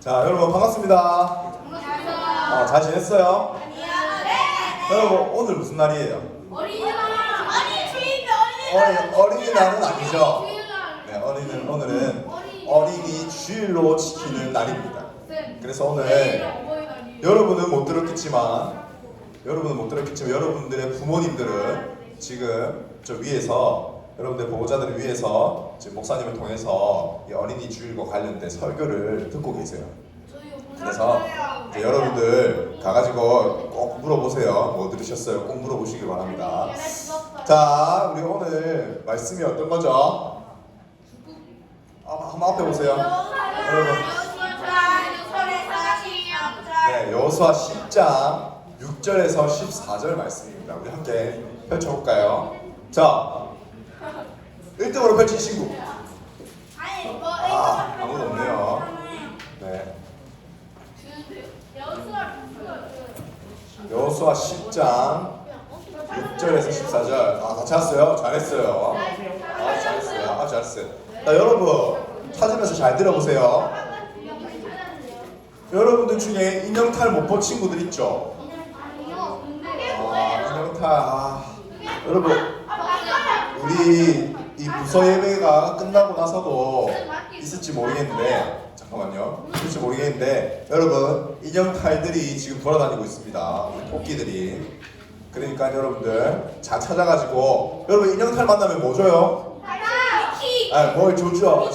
자, 여러분 반갑습니다. 잘 지냈어요? 여러분 오늘 무슨 날이에요? 어린이날은 아니죠? 네, 오늘은 어린이 주일로 지키는 날입니다. 그래서 오늘 여러분은 못 들었겠지만 여러분들의 부모님들은 지금 저 위에서 여러분들 보호자들을 위해서 지금 목사님을 통해서 이 어린이 주일과 관련된 설교를 듣고 계세요. 그래서 이제 여러분들 가가지고 꼭 물어보세요. 뭐 들으셨어요? 꼭 물어보시길 바랍니다. 자, 우리 오늘 말씀이 어떤 거죠? 한번 앞에 보세요. 여러분. 네, 여호수아 10장 6절에서 14절 말씀입니다. 우리 함께 펼쳐볼까요? 자, 1등으로 펼친 친구. 아무도 없네요. 네. 여호수아 10장 6절에서 14절. 다 찾았어요? 잘했어요. 잘했어요. 자, 여러분 찾으면서 잘 들어보세요. 여러분들 중에 인형탈 못 본 친구들 있죠? 인형탈. 여러분 우리 이 부서 예배가 끝나고 나서도 있을지 모르겠는데 여러분 인형탈들이 지금 돌아다니고 있습니다. 우리 토끼들이. 그러니까 여러분들 잘 찾아가지고 여러분 인형탈 만나면 뭐 줘요? 뭘 줘죠?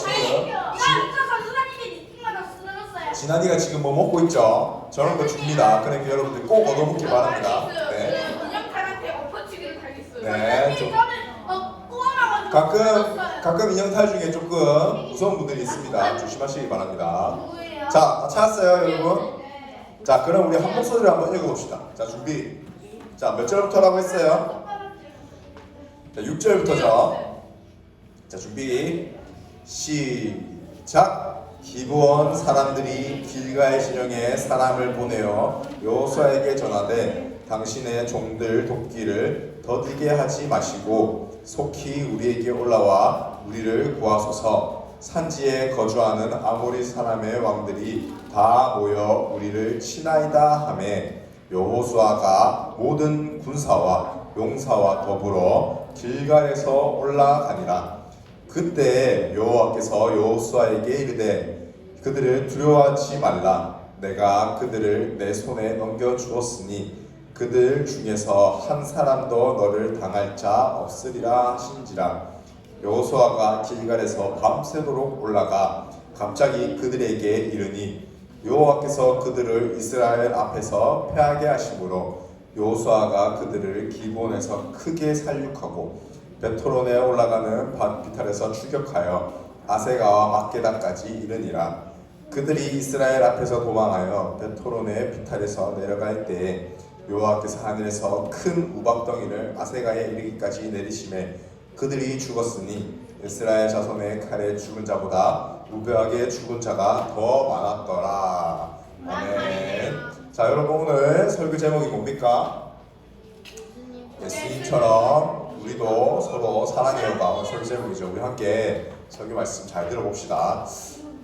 진아이가 지금 뭐 먹고 있죠? 저런 거 줍니다. 그러니까 여러분들 꼭 얻어먹길 바랍니다. 네. 네. 가끔 인형탈 중에 조금 무서운 분들이 있습니다. 조심하시기 바랍니다. 자, 다 찾았어요, 여러분? 자, 그럼 우리 한 목소리로 한번 읽어봅시다. 자, 준비. 자, 몇 절부터라고 했어요? 자, 6절부터죠. 자, 준비. 시작. 기브온 사람들이 길갈 진영에 사람을 보내어 여호수아에게 전하되 당신의 종들 돕기를 더디게 하지 마시고 속히 우리에게 올라와 우리를 구하소서. 산지에 거주하는 아모리 사람의 왕들이 다 모여 우리를 치나이다 하매 여호수아가 모든 군사와 용사와 더불어 길갈에서 올라가니라. 그때 여호와께서 여호수아에게 이르되 그들을 두려워하지 말라. 내가 그들을 내 손에 넘겨주었으니 그들 중에서 한 사람도 너를 당할 자 없으리라 하신지라. 여호수아가 길갈에서 밤새도록 올라가 갑자기 그들에게 이르니 여호와께서 그들을 이스라엘 앞에서 패하게 하심으로 여호수아가 그들을 기브온에서 크게 살육하고 베토론에 올라가는 비탈에서 추격하여 아세가와 막게다까지 이르니라. 그들이 이스라엘 앞에서 도망하여 베토론의 비탈에서 내려갈 때에 여호와께서 하늘에서 큰 우박덩이를 아세가에 이르기까지 내리심에 그들이 죽었으니 이스라엘 자손의 칼에 죽은 자보다 무벼하게 죽은 자가 더 많았더라. 아멘. 자, 여러분 오늘 설교 제목이 뭡니까? 예수님처럼 우리도 서로 사랑해요가 오늘 설교 제목이죠. 우리 함께 설교 말씀 잘 들어봅시다.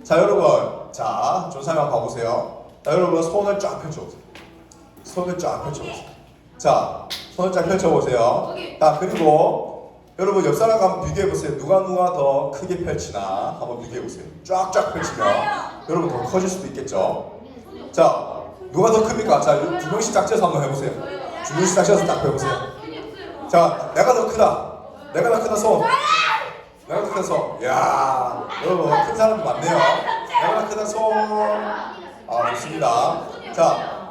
자, 여러분, 자 전사님 봐보세요. 자, 여러분 손을 쫙 펼쳐보세요. 자, 손을 쫙 펼쳐보세요. 자, 그리고 여러분 옆 사람과 한번 비교해보세요. 누가 더 크게 펼치나 한번 비교해보세요. 쫙쫙 펼치면 여러분 더 커질 수도 있겠죠. 자, 누가 더 큽니까? 자, 두 명씩 짝지어서 한번 해보세요. 두 명씩 짝지어서 딱 해보세요. 자, 내가 더 크다 손. 이야, 여러분 큰 사람도 많네요. 내가 더 크다 손. 좋습니다. 자,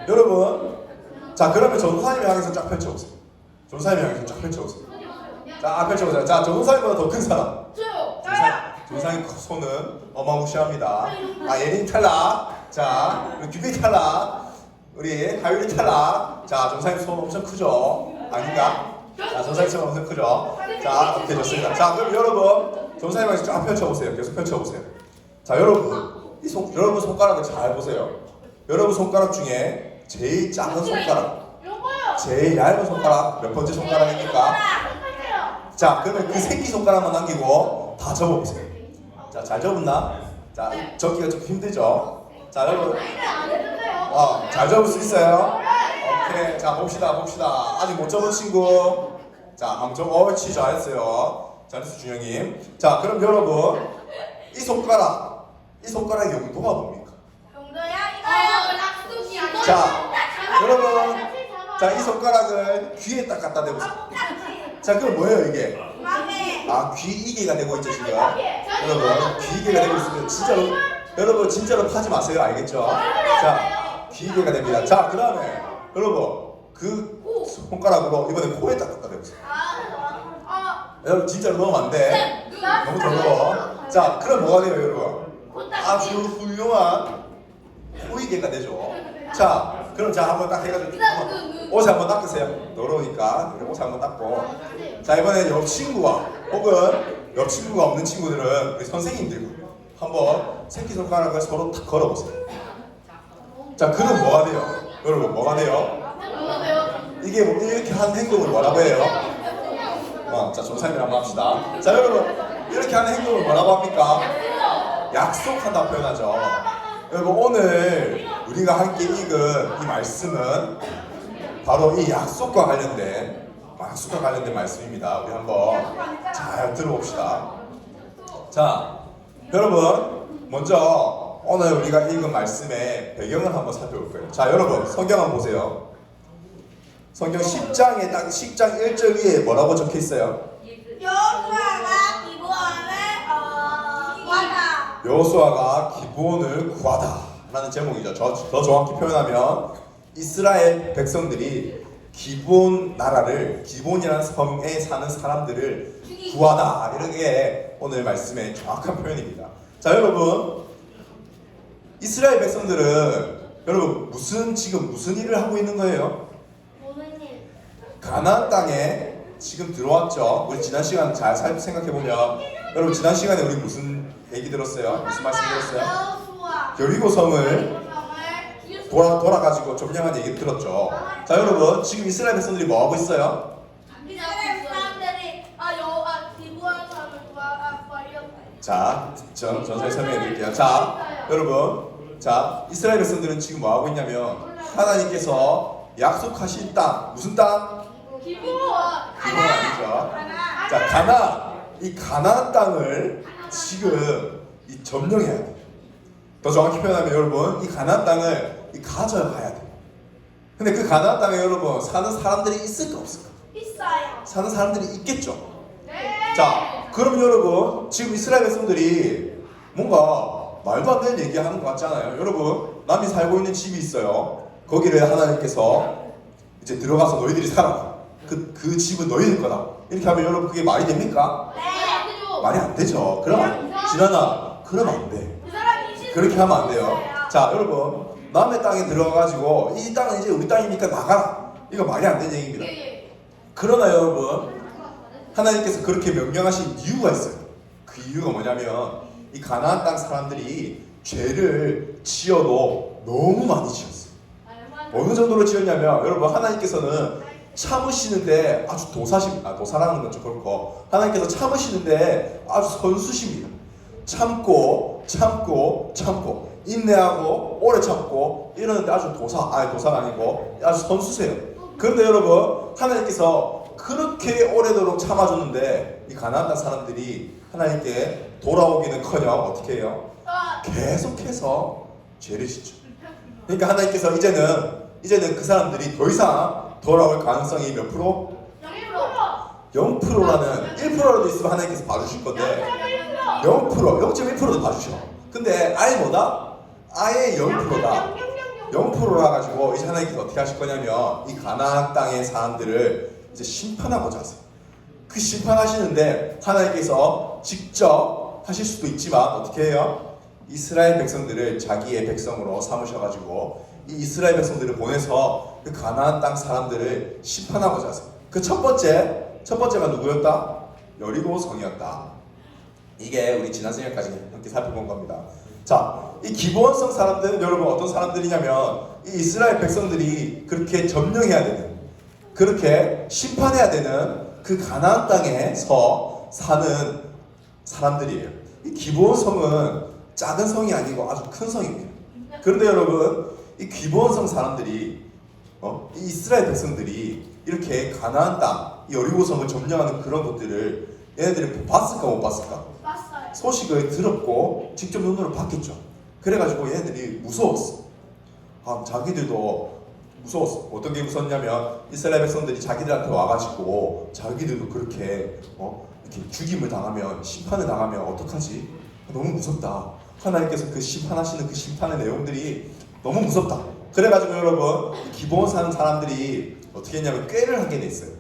여러분, 자 그러면 전도사님이 향해서 쫙 펼쳐보세요. 자, 펼쳐보세요. 자, 전도사님보다 더 큰 사람. 전도사님 손은 어마무시합니다. 예린 탈락. 자, 규빈 탈락. 우리 하율이 탈락. 자, 전도사님 손 엄청 크죠? 아닌가? 자, 전도사님 손 엄청 크죠? 자, 오케이, 좋습니다. 자, 그럼 여러분 전도사님한테 쫙 펼쳐보세요. 계속 펼쳐보세요. 자, 여러분 여러분 손가락을 잘 보세요. 여러분 손가락 중에 제일 작은 손가락, 제일 얇은 손가락 몇 번째 손가락입니까? 자, 그러면 그 새끼 손가락만 남기고 다 접어보세요. 자, 잘 접었나? 자, 적기가 좀 힘들죠? 자, 여러분. 안 했는데요. 잘 적을 수 있어요? 오케이. 자, 봅시다. 아직 못 적은 친구. 자, 한번 좀 옳지. 잘했어요. 잘했어, 준영님. 자, 그럼 여러분. 이 손가락의 용도가 뭡니까? 자, 여러분. 자, 이 손가락을 귀에 딱 갖다 대보세요. 자, 그럼 뭐예요, 이게? 귀 이개가 되고 있죠, 지금. 여러분, 귀 이개가 되고 있으면 여러분 진짜로 파지 마세요, 알겠죠? 자, 귀 이개가 됩니다. 자, 그 다음에 여러분 그 손가락으로 이번에 코에 딱 갖다 대보세요. 여러분 진짜로 넣으면 안 돼. 너무 더러워. 자, 그럼 뭐가 돼요, 여러분? 아주 훌륭한 코 이개가 되죠. 자, 그럼 한번 딱 해가지고 옷을 한번 닦으세요. 더러우니까 옷을 한번 닦고. 자, 이번에 옆 친구와 혹은 옆 친구가 없는 친구들은 우리 선생님들과 한번 새끼손가락을 서로 탁 걸어보세요. 자, 그럼 뭐가 돼요? 여러분 뭐가 돼요? 이게 뭐 이렇게 하는 행동을 뭐라고 해요? 자, 조사님 한번 합시다. 자, 여러분 이렇게 하는 행동을 뭐라고 합니까? 약속한다 표현하죠. 여러분 오늘 우리가 함께 읽은 이 말씀은 바로 이 약속과 관련된 말씀입니다. 우리 한번 잘 들어봅시다. 자, 여러분 먼저 오늘 우리가 읽은 말씀의 배경을 한번 살펴볼 거예요. 자, 여러분 성경 한번 보세요. 성경 10장에 딱 10장 1절 위에 뭐라고 적혀 있어요? 여호수아가 기브온을 구하다 라는 제목이죠. 더 정확히 표현하면 이스라엘 백성들이 기브온이라는 성에 사는 사람들을 구하다, 이런 게 오늘 말씀의 정확한 표현입니다. 자, 여러분 이스라엘 백성들은 여러분 지금 무슨 일을 하고 있는 거예요? 가나안 땅에 지금 들어왔죠. 우리 지난 시간 잘 생각해보면 여러분 지난 시간에 우리 무슨 얘기 들었어요? 무슨 말씀 들었어요? 여리고 성을 돌아가지고 점령한 얘기 들었죠. 자, 여러분 지금 이스라엘 백성들이 뭐 하고 있어요? 자, 전체 설명해 드릴게요. 자, 여러분, 자, 이스라엘 백성들은 지금 뭐 하고 있냐면 하나님께서 약속하신 땅, 무슨 땅? 기브온 아니죠. 자, 이 가나안 땅을 지금 점령해야 돼요. 더 정확히 표현하면 여러분 이 가나안 땅을 가져가야 돼요. 근데 그 가나안 땅에 여러분 사는 사람들이 있을까 없을까? 있어요. 사는 사람들이 있겠죠. 네. 자, 그럼 여러분 지금 이스라엘 백성들이 뭔가 말도 안 되는 얘기하는 것 같지 않아요? 여러분 남이 살고 있는 집이 있어요. 거기를 하나님께서 이제 들어가서 너희들이 살아. 그 집은 너희들 거다. 이렇게 하면 여러분 그게 말이 됩니까? 네. 말이 안 되죠. 그러면 그러면 안 돼. 그렇게 하면 안 돼요. 자, 여러분 남의 땅에 들어가가지고 이 땅은 이제 우리 땅이니까 나가라. 이거 말이 안 되는 얘기입니다. 그러나 여러분 하나님께서 그렇게 명령하신 이유가 있어요. 그 이유가 뭐냐면 이 가나안 땅 사람들이 죄를 지어도 너무 많이 지었어요. 어느 정도로 지었냐면 여러분 하나님께서는 참으시는데 아주 도사라는 건 좀 그렇고 하나님께서 참으시는데 아주 선수십니다. 참고 인내하고 오래 참고 이러는데 아주 도사가 아니고 아주 선수세요. 그런데 여러분 하나님께서 그렇게 오래도록 참아줬는데 이 가나안 땅 사람들이 하나님께 돌아오기는커녕 어떻게 해요? 계속해서 죄를 짓죠. 그러니까 하나님께서 이제는 그 사람들이 더 이상 돌아올 가능성이 몇 프로? 0%라는 1%라도 있으면 하나님께서 봐주실 건데 0.1%도 봐주셔. 근데 아예 뭐다? 아예 0%다. 0%라 가지고 이제 하나님께서 어떻게 하실 거냐면 이 가나안 땅의 사람들을 이제 심판하고자 하세요. 그 심판하시는데 하나님께서 직접 하실 수도 있지만 어떻게 해요? 이스라엘 백성들을 자기의 백성으로 삼으셔가지고 이 이스라엘 백성들을 보내서 그 가나안 땅 사람들을 심판하고자 하세요. 그 첫 번째가 누구였다? 여리고 성이었다. 이게 우리 지난 시간까지 함께 살펴본 겁니다. 자, 이 기브온성 사람들은 여러분 어떤 사람들이냐면 이 이스라엘 백성들이 그렇게 점령해야 되는, 그렇게 심판해야 되는 그 가나안 땅에서 사는 사람들이에요. 이 기브온성은 작은 성이 아니고 아주 큰 성입니다. 그런데 여러분, 이 기브온성 사람들이 이 이스라엘 백성들이 이렇게 가나안 땅, 이 여리고성을 점령하는 그런 것들을 얘네들이 봤을까 못 봤을까? 봤어요. 소식을 들었고 직접 눈으로 봤겠죠. 그래가지고 얘네들이 무서웠어. 자기들도 무서웠어. 어떤 게 무섭냐면 이스라엘 백성들이 자기들한테 와가지고 자기들도 그렇게 이렇게 죽임을 당하면, 심판을 당하면 어떡하지? 너무 무섭다. 하나님께서 그 심판하시는 그 심판의 내용들이 너무 무섭다. 그래가지고 여러분, 기브온 사는 사람들이 어떻게 했냐면 꾀를 하게 됐어요.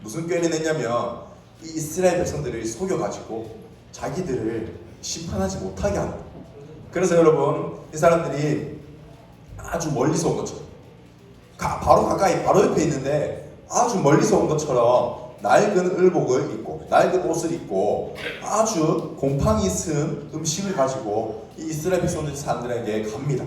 무슨 꾀를 냈냐면 이 이스라엘 백성들을 속여가지고 자기들을 심판하지 못하게 하는. 그래서 여러분, 이 사람들이 아주 멀리서 온 것처럼, 바로 가까이, 바로 옆에 있는데 아주 멀리서 온 것처럼 낡은 의복을 입고, 낡은 옷을 입고 아주 곰팡이 쓴 음식을 가지고 이 이스라엘 백성들 사람들에게 갑니다.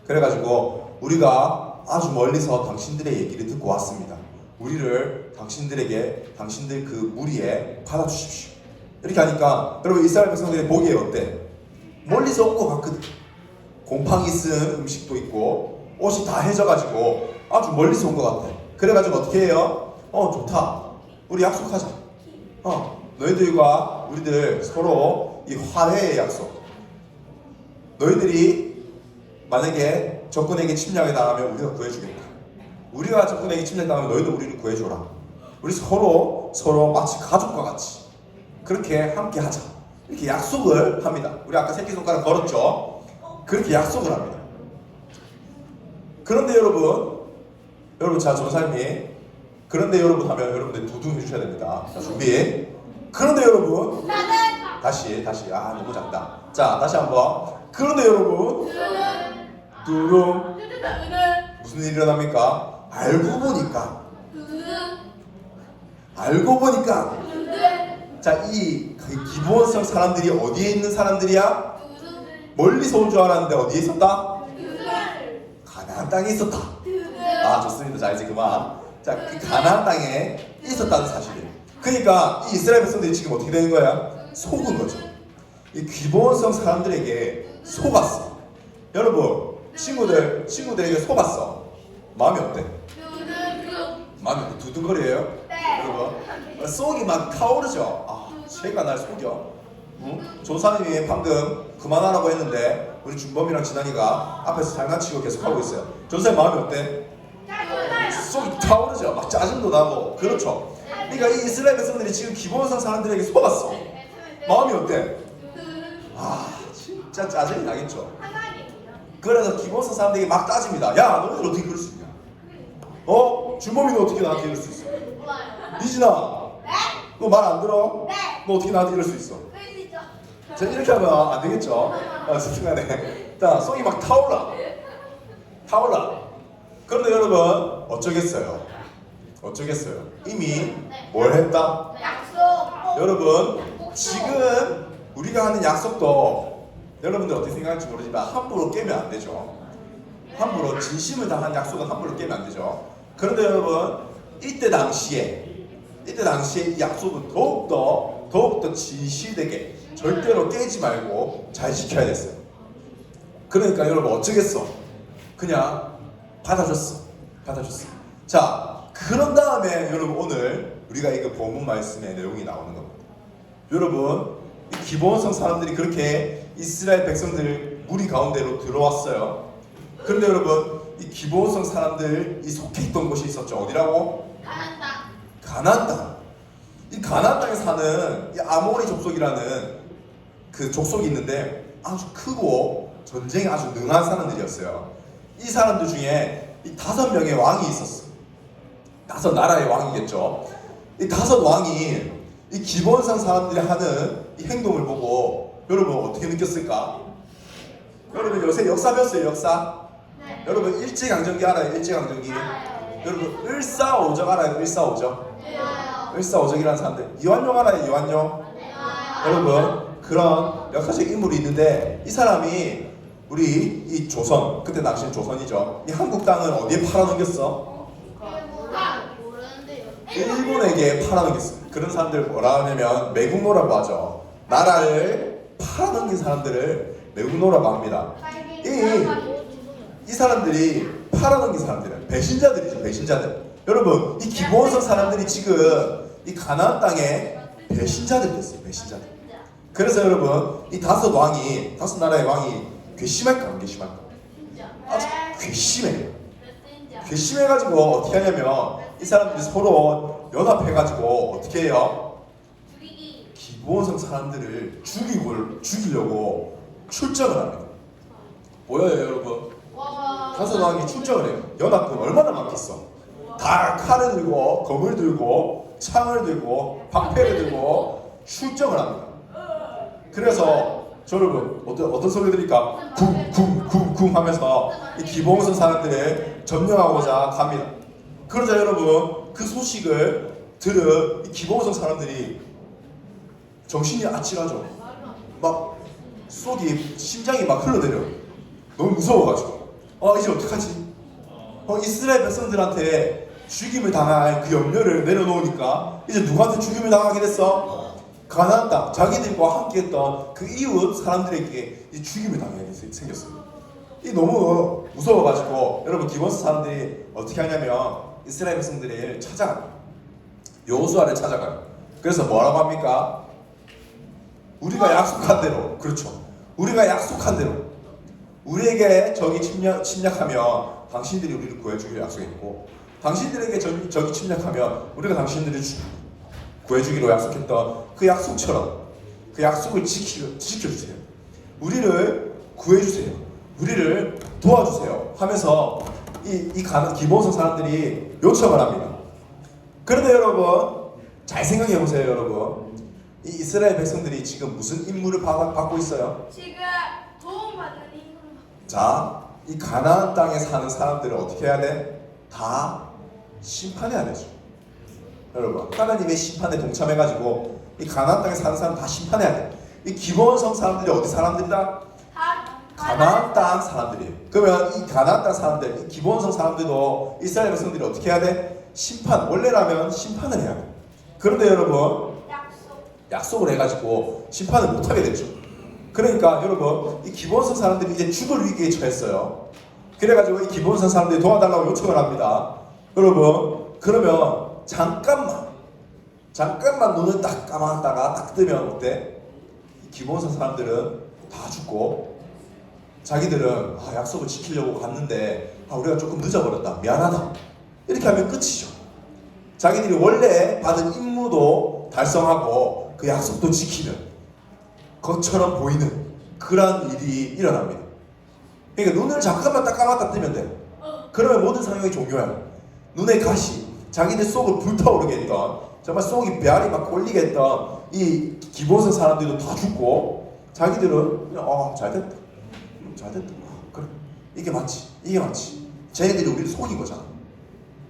그래가지고 우리가 아주 멀리서 당신들의 얘기를 듣고 왔습니다. 우리를 당신들에게, 당신들 그 무리에 받아주십시오. 이렇게 하니까 여러분, 이스라엘 백성들이 보기에 어때? 멀리서 온 것 같거든. 곰팡이 쓴 음식도 있고 옷이 다 해져가지고 아주 멀리서 온 것 같아. 그래가지고 어떻게 해요? 좋다. 우리 약속하자. 너희들과 우리들 서로 이 화해의 약속. 너희들이 만약에 적군에게 침략을 당하면 우리가 구해주겠다. 우리가 적군에게 침략당하면 너희도 우리를 구해줘라. 우리 서로 마치 가족과 같이 그렇게 함께 하자. 이렇게 약속을 합니다. 우리 아까 새끼손가락 걸었죠? 그렇게 약속을 합니다. 그런데 여러분, 자, 전사님이 그런데 여러분 하면 여러분들 두둥 해주셔야 됩니다. 자, 준비. 그런데 여러분, 다시, 너무 작다. 자, 다시 한번. 그런데 여러분, 두둥. 무슨 일이 일어납니까? 알고 보니까 자, 이 기브온성 사람들이 어디에 있는 사람들이야? 멀리서 온 줄 알았는데 어디에 있었다? 가나안 땅에 있었다. 좋습니다. 자, 이제 그만. 자, 그 가나안 땅에 있었다는 사실이에요. 그러니까 이 이스라엘 백성들이 지금 어떻게 되는 거야? 속은 거죠. 이 기브온성 사람들에게 속았어. 여러분, 친구들에게 속았어. 마음이 어때? 마음이 두근거려요? 네. 여러분, 속이 막 타오르죠. 쟤가 날 속여. 조사님이 방금 그만하라고 했는데 우리 준범이랑 진환이가 앞에서 장난치고 계속 하고 있어요. 조사님 마음이 어때? 속이 타오르죠. 막 짜증도 나고. 그렇죠. 그러니까 이 이스라엘 백성들이 지금 기브온성 사람들에게 속았어. 마음이 어때? 진짜 짜증이 나겠죠. 그래서 기브온성 사람들에게 막 따집니다. 야, 너희들 어떻게 그럴 수 있냐? 준범이는 어떻게 나한테 이럴 수 있어? 미진아, 너 말 안 들어? 너 어떻게 나한테 이럴 수 있어? 자, 이렇게 하면 안 되겠죠? 순간에. 자, 속이 막 타올라. 그런데 여러분, 어쩌겠어요? 이미 뭘 했다? 약속. 여러분, 지금 우리가 하는 약속도 여러분들 어떻게 생각할지 모르지만 함부로 깨면 안 되죠. 함부로 진심을 다한 약속은 함부로 깨면 안 되죠. 그런데 여러분, 이때 당시에 이 약속은 더욱더 진실되게 절대로 깨지 말고 잘 지켜야 됐어요. 그러니까 여러분 어쩌겠어? 그냥 받아줬어. 자, 그런 다음에 여러분 오늘 우리가 이거 본문 말씀의 내용이 나오는 겁니다. 여러분, 이 기브온성 사람들이 그렇게 이스라엘 백성들 무리 가운데로 들어왔어요. 그런데 여러분, 이 기브온성 사람들 이 속해 있던 곳이 있었죠. 어디라고? 가나안 땅. 이 가나안 땅에 사는 이 아모리 족속이라는 그 족속이 있는데 아주 크고 전쟁에 아주 능한 사람들이었어요. 이 사람들 중에 이 5명의 왕이 있었어. 5나라의 왕이겠죠. 이 5왕이 이 기브온성 사람들이 하는 이 행동을 보고 여러분 어떻게 느꼈을까? 여러분 요새 역사 배웠어요? 역사? 여러분 일제강점기 알아요? 일제강점기? 여러분 을사오적 알아요? 을사오적이라는 사람들. 이완용 알아요? 이완용? 여러분 그런 역사적 인물이 있는데 이 사람이 우리 이 조선, 그때 당시엔 조선이죠. 이 한국 땅을 어디에 팔아넘겼어? 일본에게 팔아넘겼어. 그런 사람들 뭐라 하냐면 매국노라고 하죠. 나라를 팔아넘긴 사람들을 메구노라고 합니다. 이 사람들이 팔아넘긴 사람들이에요. 배신자들이죠, 배신자들. 여러분, 이 기브온성 사람들이 지금 이 가나안 땅에 배신자들 됐어요, 배신자들. 그래서 여러분, 이 다섯 나라의 왕이 괘씸할까 안 괘씸할까? 아주 괘씸해요. 괘씸해가지고 어떻게 하냐면 이 사람들이 서로 연합해가지고 어떻게 해요? 기브온성 사람들을 죽이려고 출정을 합니다. 보여요, 여러분? 다섯 왕이 출정을 해요. 연합군 얼마나 많겠어? 다 칼을 들고 검을 들고 창을 들고 방패를 들고 출정을 합니다. 그래서 여러분 어떤 소리 들을까? 쿵쿵쿵쿵 하면서 이 기브온성 사람들을 점령하고자 갑니다. 그러자 여러분 그 소식을 들은 이 기브온성 사람들이 정신이 아찔하죠. 막 심장이 막 흘러내려요. 너무 무서워가지고 이제 어떡하지? 이스라엘 백성들한테 죽임을 당할 그 염려를 내려놓으니까 이제 누구한테 죽임을 당하게 됐어? 가나안 땅, 자기들과 함께했던 그 이웃 사람들에게 이 죽임을 당하게 생겼어요. 이 너무 무서워가지고 여러분 기브온성 사람들이 어떻게 하냐면 이스라엘 백성들을 찾아가요. 여호수아를 찾아가요. 그래서 뭐라고 합니까? 우리가 약속한 대로, 그렇죠. 우리가 약속한 대로 우리에게 적이 침략하면 당신들이 우리를 구해주기로 약속했고 당신들에게 적이 침략하면 우리가 당신들을 구해주기로 약속했던 그 약속처럼 그 약속을 지켜주세요. 우리를 구해주세요. 우리를 도와주세요. 하면서 이 기브온성 사람들이 요청을 합니다. 그런데 여러분 잘 생각해보세요. 여러분 이 이스라엘 백성들이 지금 무슨 임무를 받고 있어요? 지금 도움받는 임무. 자, 이 가나안 땅에 사는 사람들을 어떻게 해야 돼? 다 심판해야 되죠. 여러분 하나님의 심판에 동참해가지고 이 가나안 땅에 사는 사람 다 심판해야 돼. 이 기브온성 사람들이 어디 사람들이다? 가나안 땅 사람들이에요. 그러면 이 가나안 땅 사람들, 이 기브온성 사람들도 이스라엘 백성들이 어떻게 해야 돼? 원래라면 심판을 해야 돼. 그런데 여러분 약속을 해가지고 심판을 못하게 됐죠. 그러니까 여러분 이 기브온성 사람들이 이제 죽을 위기에 처했어요. 그래가지고 이 기브온성 사람들이 도와달라고 요청을 합니다. 여러분 그러면 잠깐만 눈을 딱 감았다가 딱 뜨면 어때? 이 기브온성 사람들은 다 죽고 자기들은 약속을 지키려고 갔는데 우리가 조금 늦어버렸다, 미안하다, 이렇게 하면 끝이죠. 자기들이 원래 받은 임무도 달성하고 그 약속도 지키는 것처럼 보이는 그런 일이 일어납니다. 그러니까 눈을 잠깐만 딱 감았다 뜨면 돼. 그러면 모든 상황이 종료야. 눈의 가시, 자기들 속을 불타오르게 했던, 정말 속이 배알이 막 꼴리게 했던 이 기브온성 사람들도 다 죽고 자기들은 그냥 잘됐다, 잘됐다, 그래, 이게 맞지. 쟤네들이 우리를 속인 거잖아.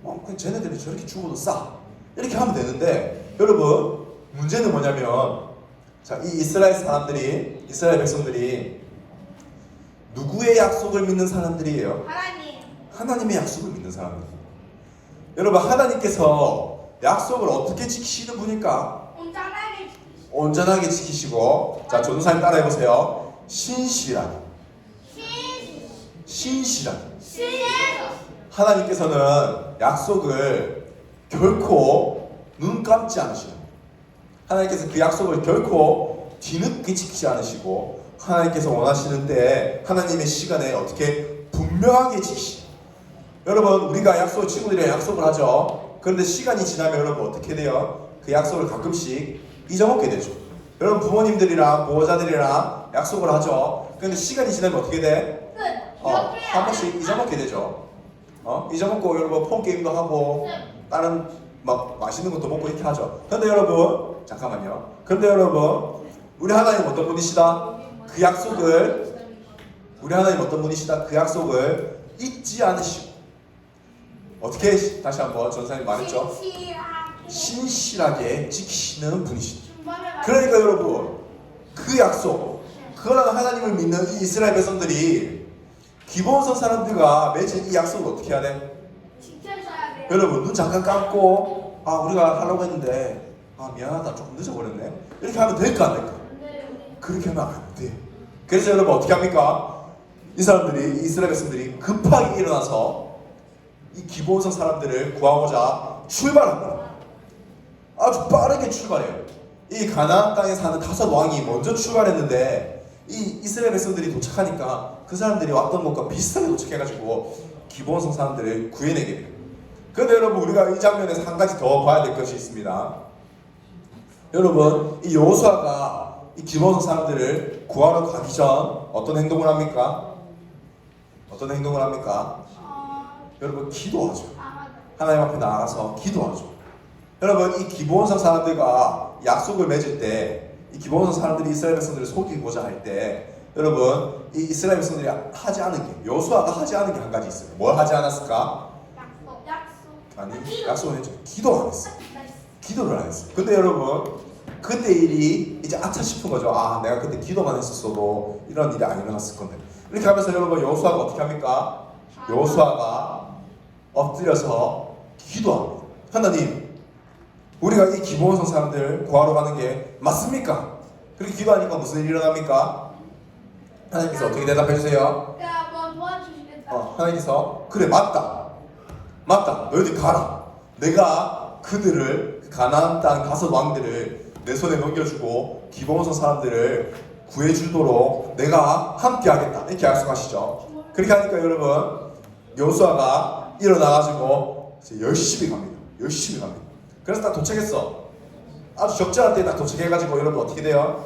그냥 쟤네들이 저렇게 죽어도 싸, 이렇게 하면 되는데 여러분 문제는 뭐냐면 자, 이 이스라엘 백성들이 누구의 약속을 믿는 사람들이에요? 하나님의 약속을 믿는 사람들이에요. 여러분 하나님께서 약속을 어떻게 지키시는 분일까? 온전하게 지키시고, 자 전도사님 따라해보세요. 신실하게. 하나님께서는 약속을 결코 눈 감지 않으시는, 하나님께서 그 약속을 결코 뒤늦게 지키지 않으시고 하나님께서 원하시는 때에 하나님의 시간에 어떻게 분명하게 지키시. 여러분 우리가 친구들이랑 약속을 하죠. 그런데 시간이 지나면 여러분 어떻게 돼요? 그 약속을 가끔씩 잊어먹게 되죠. 여러분 부모님들이랑 보호자들이랑 약속을 하죠. 그런데 시간이 지나면 어떻게 돼? 한 번씩 잊어먹게 되죠. 잊어먹고 여러분 폰 게임도 하고 다른 막 맛있는 것도 먹고 이렇게 하죠. 그런데 여러분 잠깐만요. 그런데 여러분 우리 하나님 어떤 분이시다? 그 약속을 잊지 않으시고 어떻게, 다시 한번 전사님 말했죠? 신실하게 지키시는 분이시죠. 그러니까 여러분 그 약속, 그러나 하나님을 믿는 이 이스라엘 백성들이 기브온성 사람들과 맺은 이 약속을 어떻게 해야 돼? 여러분 눈 잠깐 감고 우리가 하려고 했는데 미안하다, 조금 늦어버렸네, 이렇게 하면 될까 안 될까? 그렇게 하면 안 돼. 그래서 여러분 어떻게 합니까? 이 사람들이 이스라엘 백성들이 급하게 일어나서 이 기브온성 사람들을 구하고자 출발합니다. 아주 빠르게 출발해요. 이 가나안 땅에 사는 5 왕이 먼저 출발했는데 이 이스라엘 백성들이 도착하니까 그 사람들이 왔던 것과 비슷하게 도착해가지고 기브온성 사람들을 구해내게 돼요. 그런데 여러분 우리가 이 장면에서 한 가지 더 봐야 될 것이 있습니다. 여러분 이 여호수아가 이 기브온성 사람들을 구하러 가기 전 어떤 행동을 합니까? 어떤 행동을 합니까? 여러분 기도하죠. 하나님 앞에 나아가서 기도하죠. 여러분 이 기브온성 사람들과 약속을 맺을 때 이 기브온성 사람들이 이스라엘 백성들을 속이고자 할 때 여러분 이 이스라엘 백성들이 하지 않은 게 여호수아가 하지 않은 게 한 가지 있어요. 뭘 하지 않았을까? 약속. 아니 약속을 했죠. 기도 안 했어요. 기도를 안 했어요. 근데 여러분 그때 일이 이제 아차 싶은 거죠. 아 내가 그때 기도만 했었어도 이런 일이 안 일어났을 건데. 이렇게 하면서 여러분 여호수아가 어떻게 합니까? 여호수아가 엎드려서 기도합니다. 하나님 우리가 이 기브온성 사람들 구하러 가는 게 맞습니까? 그렇게 기도하니까 무슨 일이 일어납니까? 하나님께서 어떻게 대답해 주세요? 내가 뭐 도와주시겠다. 하나님께서 그래 맞다 너희들 가라. 내가 그들을 그 가나안 땅 5 왕들을 내 손에 넘겨주고 기브온성 사람들을 구해주도록 내가 함께하겠다 이렇게 약속하시죠. 그렇게 하니까 여러분 여호수아가 일어나가지고 이제 열심히 갑니다. 그래서 딱 도착했어. 아주 적절한 때에 딱 도착해가지고 여러분 어떻게 돼요?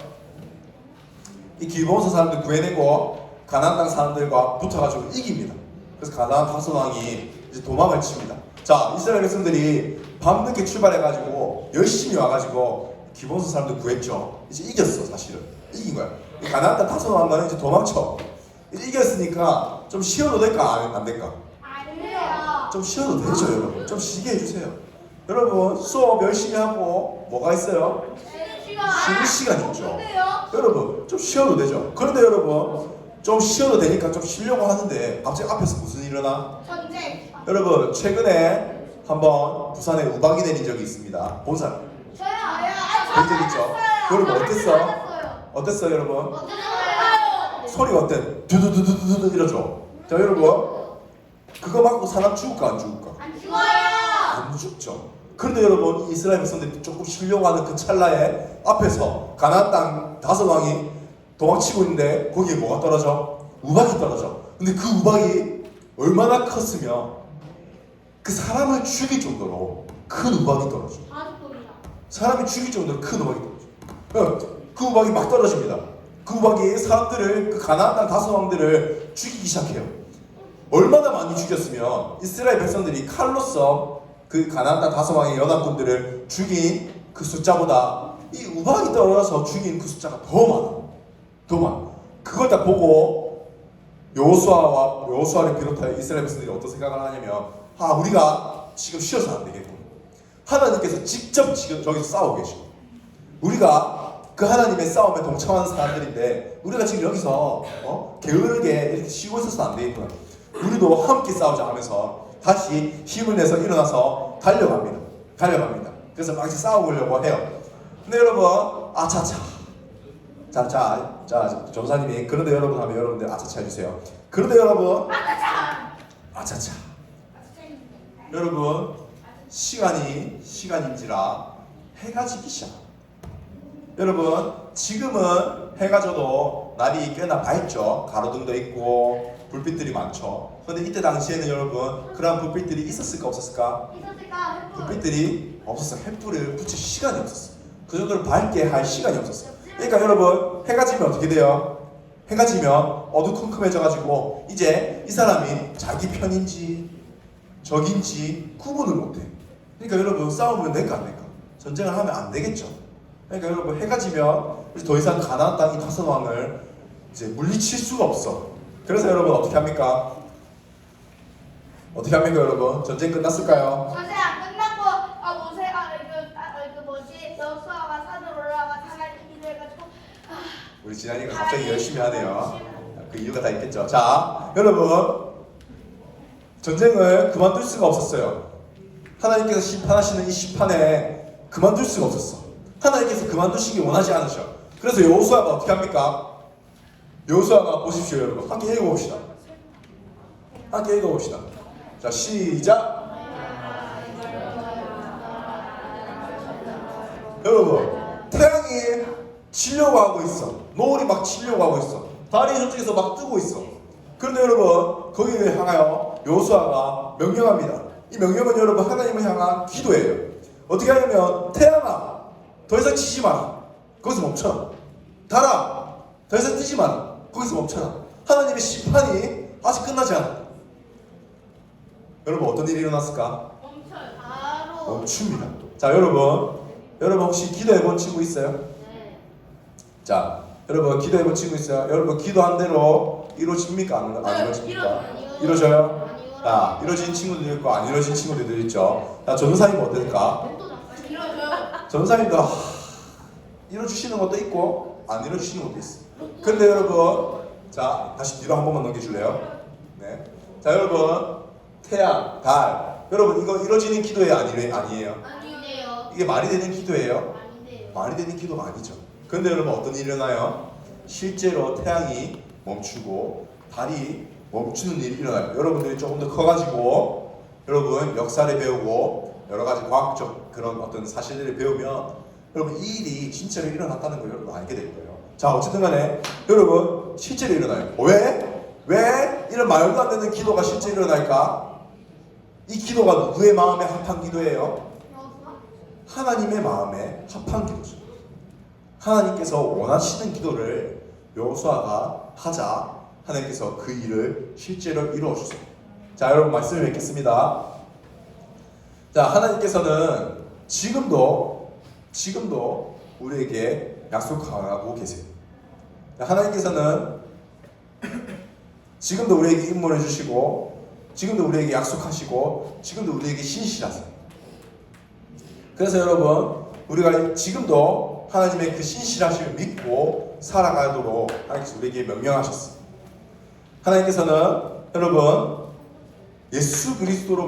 이 기브온성 사람들 구해내고 가나안 땅 사람들과 붙어가지고 이깁니다. 그래서 가나안 5 왕이 이제 도망을 칩니다. 자 이스라엘 백성들이 밤늦게 출발해가지고 열심히 와가지고 기브온성 사람들 구했죠. 이제 이겼어. 사실은 이긴 거야. 이 가나안 땅 5 왕은 이제 도망쳐. 이제 이겼으니까 좀 쉬어도 될까 안 될까? 아니에요. 좀 쉬어도 되죠 여러분. 좀 쉬게 해주세요. 여러분 수업 열심히 하고 뭐가 있어요? 쉬는 시간 있죠. 여러분 좀 쉬어도 되죠. 그런데 여러분 좀 쉬어도 되니까 좀 쉬려고 하는데 갑자기 앞에서 무슨 일이 일어나? 전쟁. 여러분 최근에 한번 부산에 우박이 내린 적이 있습니다. 본 사람? 저요. 본 적 있죠? 여러분 어땠어? 어땠어요 여러분? 어땠어요? 소리가 어때? 두두두두두두 이러죠. 자 여러분 그거 맞고 사람 죽을까 안 죽을까? 안 죽어요. 안 죽죠. 그런데 여러분 이스라엘 백성들이 조금 쉬려고 하는 그 찰나에 앞에서 가나안 땅 5 왕이 도망치고 있는데 거기에 뭐가 떨어져? 우박이 떨어져. 근데 그 우박이 얼마나 컸으면 그 사람을 죽일 정도로 큰 우박이 떨어져. 사람이 죽일 정도로 큰 우박이 떨어져. 그 우박이 막 떨어집니다. 그 우박이 사람들을 그 가나안 땅 5 왕들을 죽이기 시작해요. 얼마나 많이 죽였으면 이스라엘 백성들이 칼로서 그 가나안 땅 5 왕의 연합군들을 죽인 그 숫자보다 이 우박이 떨어져서 죽인 그 숫자가 더 많아. 그걸 다 보고 여호수아를 비롯하여 이스라엘 백성들이 어떤 생각을 하냐면 우리가 지금 쉬어서는 안 되겠구나. 하나님께서 직접 지금 저기서 싸우고 계시고 우리가 그 하나님의 싸움에 동참하는 사람들인데 우리가 지금 여기서 게으르게 이렇게 쉬고 있어서는 안 되겠구나. 우리도 함께 싸우자 하면서 다시 힘을 내서 일어나서 달려갑니다. 그래서 막 싸우려고 해요. 근데 여러분 자 전사님이 그런데 여러분 하면 여러분들 아차차 해주세요. 그런데 여러분 아차차 여러분 시간인지라 해가 지기 시작. 여러분 지금은 해가 져도 날이 꽤나 밝죠. 가로등도 있고 불빛들이 많죠. 그런데 이때 당시에는 여러분 그런 불빛들이 있었을까 없었을까? 불빛들이 없었어. 햇불을 붙일 시간이 없었어. 그 정도로 밝게 할 시간이 없었어. 그러니까 여러분 해가 지면 어떻게 돼요? 해가 지면 어두컴컴해져가지고 이제 이 사람이 자기 편인지 적인지 구분을 못해. 그러니까 여러분 싸우면 될까 안 될까? 전쟁을 하면 안 되겠죠. 그러니까 여러분 해가 지면 이제 더 이상 가나안 땅 이 5 왕을 이제 물리칠 수가 없어. 그래서 여러분 어떻게 합니까? 여러분? 전쟁 끝났을까요? 전쟁 안 끝났고 모세가 여호수아가 산으로 올라가 다갈 이기를 해가지고 우리 진환이가 갑자기 열심히 하네요. 그 이유가 다 있겠죠. 자, 여러분 전쟁을 그만둘 수가 없었어요. 하나님께서 심판하시는 이 심판에 그만둘 수가 없었어. 하나님께서 그만두시기 원하지 않으셔. 그래서 여호수아가 어떻게 합니까? 여호수아가 보십시오 여러분. 함께 읽어봅시다. 함께 읽어봅시다. 자 시작. 여러분 태양이 치려고 하고 있어. 노을이 막 치려고 하고 있어. 달이 저쪽에서 막 뜨고 있어. 그런데 여러분 거기를 향하여 여호수아가 명령합니다. 이 명령은 여러분 하나님을 향한 기도예요. 어떻게 하냐면 태양아 더 이상 치지 마라. 거기서 멈춰라. 달아 더 이상 뜨지 마라. 거기서 멈춰라. 하나님의 심판이 아직 끝나지 않아. 여러분 어떤 일이 일어났을까? 바로. 멈춥니다. 자 여러분 혹시 기도해본 친구 있어요? 네. 자 여러분 기도해본 친구 있어요? 여러분 기도한 대로 이루어집니까? 안 이루어집니까? 이루어져요? 자 이루어진 친구들 있고 안 이루어진 친구들도 있죠. 자 전도사님 어떨까? 이러줘요. 전도사님도 이루어주시는 것도 있고 안 이루어주시는 것도 있어. 근데 여러분 자 다시 뒤로 한 번만 넘겨줄래요? 네. 자 여러분 태양, 달 여러분 이거 이루어지는 기도예요? 아니에요? 아니네요. 이게 말이 되는 기도예요? 아닌데요. 말이 되는 기도가 아니죠. 그런데 여러분 어떤 일이 일어나요? 실제로 태양이 멈추고 달이 멈추는 일이 일어나요. 여러분들이 조금 더 커가지고 여러분 역사를 배우고 여러 가지 과학적 그런 어떤 사실들을 배우면 여러분 이 일이 진짜로 일어났다는 걸 여러분 알게 될 거예요. 자 어쨌든 간에 여러분 실제로 일어나요. 왜 이런 말도 안 되는 기도가 실제로 일어날까? 이 기도가 누구의 마음에 합한 기도예요? 하나님의 마음에 합한 기도죠. 하나님께서 원하시는 기도를 여호수아가 하자 하나님께서 그 일을 실제로 이루어 주세요. 자 여러분 말씀을 맺겠습니다. 자 하나님께서는 지금도 우리에게 약속하고 계세요. 하나님께서는 지금도 우리에게 임무를 주시고 지금도 우리에게 약속하시고 지금도 우리에게 신실하세요. 그래서 여러분 우리가 지금도 하나님의 그 신실하심을 믿고 살아가도록 하나님께서 우리에게 명령하셨어요. 하나님께서는 여러분 예수 그리스도로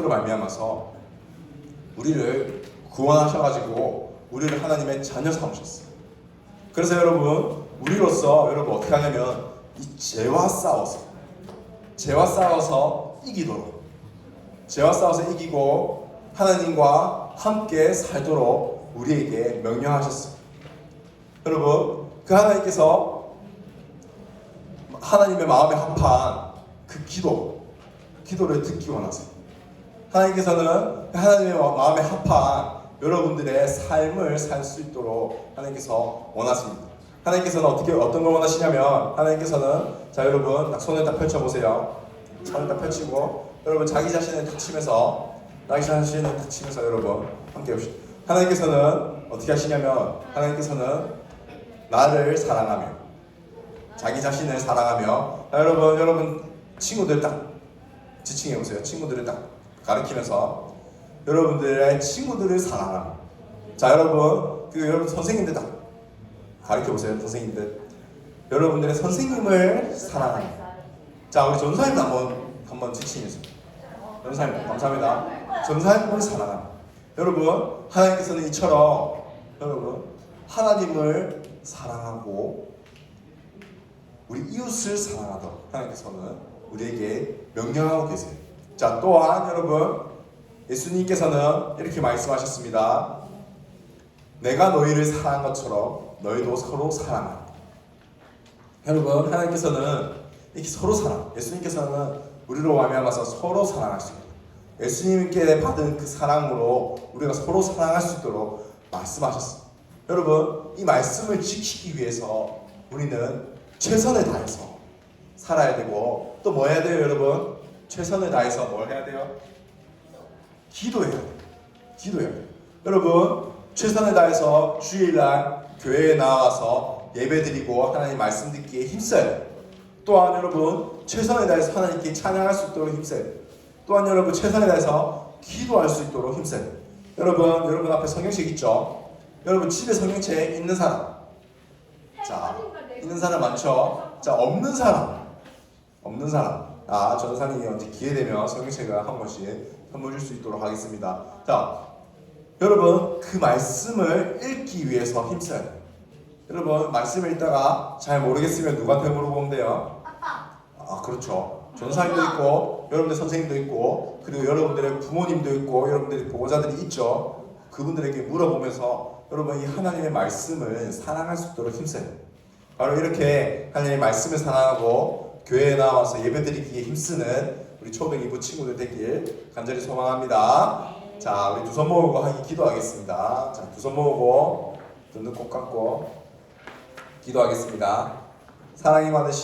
말미암아서 우리를 구원하셔가지고 우리를 하나님의 자녀 삼으셨어요. 그래서 여러분 우리로서 여러분 어떻게 하냐면 이 죄와 싸워서 이기고 하나님과 함께 살도록 우리에게 명령하셨어요. 여러분 그 하나님께서 하나님의 마음에 합한 그 기도를 듣기 원하세요. 하나님께서는 하나님의 마음에 합한 여러분들의 삶을 살 수 있도록 하나님께서 원하십니다. 하나님께서는 어떤 걸 원하시냐면 하나님께서는 자 여러분 딱 손을 딱 펼쳐보세요. 손을 딱 펼치고 여러분 자기 자신을 딱 치면서 여러분 함께 봅시다. 하나님께서는 어떻게 하시냐면 하나님께서는 나를 사랑하며 자기 자신을 사랑하며 여러분 친구들 딱 지칭해 보세요. 친구들을 딱 가르치면서 여러분들의 친구들을 사랑하며 자 여러분 여러분 선생님들 딱 가르쳐 보세요. 선생님들 여러분들의 선생님을 사랑하며 자 우리 전사님도 한번 지칭해주세요. 전사님 감사합니다. 전사님을 사랑하며 여러분 하나님께서는 이처럼 여러분 하나님을 사랑하고 우리 이웃을 사랑하도록 하나님께서는 우리에게 명령하고 계세요. 자 또한 여러분 예수님께서는 이렇게 말씀하셨습니다. 내가 너희를 사랑한 것처럼 너희도 서로 사랑하라. 여러분 하나님께서는 이렇게 서로 예수님께서는 우리로 말미암아서 서로 사랑할 수 있도록 예수님께 받은 그 사랑으로 우리가 서로 사랑할 수 있도록 말씀하셨어요. 여러분 이 말씀을 지키기 위해서 우리는 최선을 다해서 살아야 되고 또 뭐 해야 돼요 여러분? 최선을 다해서 뭘 해야 돼요? 기도해야 돼요. 여러분 최선을 다해서 주일날 교회에 나와서 예배드리고 하나님 말씀 듣기에 힘써야 돼요. 또한 여러분 최선을 다해서 하나님께 찬양할 수 있도록 힘써야 돼요. 또한 여러분 최선을 다해서 기도할 수 있도록 힘써야 돼요. 여러분 앞에 성경책 있죠? 여러분 집에 성경책 있는 사람 자 있는 사람 많죠? 자 없는 사람 전사님이 언제 기회되면 성경책을 한 권씩 선물 줄 수 있도록 하겠습니다. 자 여러분 그 말씀을 읽기 위해서 힘써야 돼요. 여러분 말씀을 읽다가 잘 모르겠으면 누구한테 물어보면 돼요? 아빠. 아 그렇죠. 전사님도 있고 여러분들 선생님도 있고 그리고 여러분들의 부모님도 있고 여러분들의 보호자들이 있죠. 그분들에게 물어보면서 여러분 이 하나님의 말씀을 사랑할 수 있도록 힘써요. 바로 이렇게 하나님의 말씀을 사랑하고 교회에 나와서 예배드리기에 힘쓰는 우리 초등 2부 친구들 되길 간절히 소망합니다. 자, 우리 두 손 모으고 기도하겠습니다. 자, 두 손 모으고 눈 꼭 감고 기도하겠습니다. 사랑이 많으신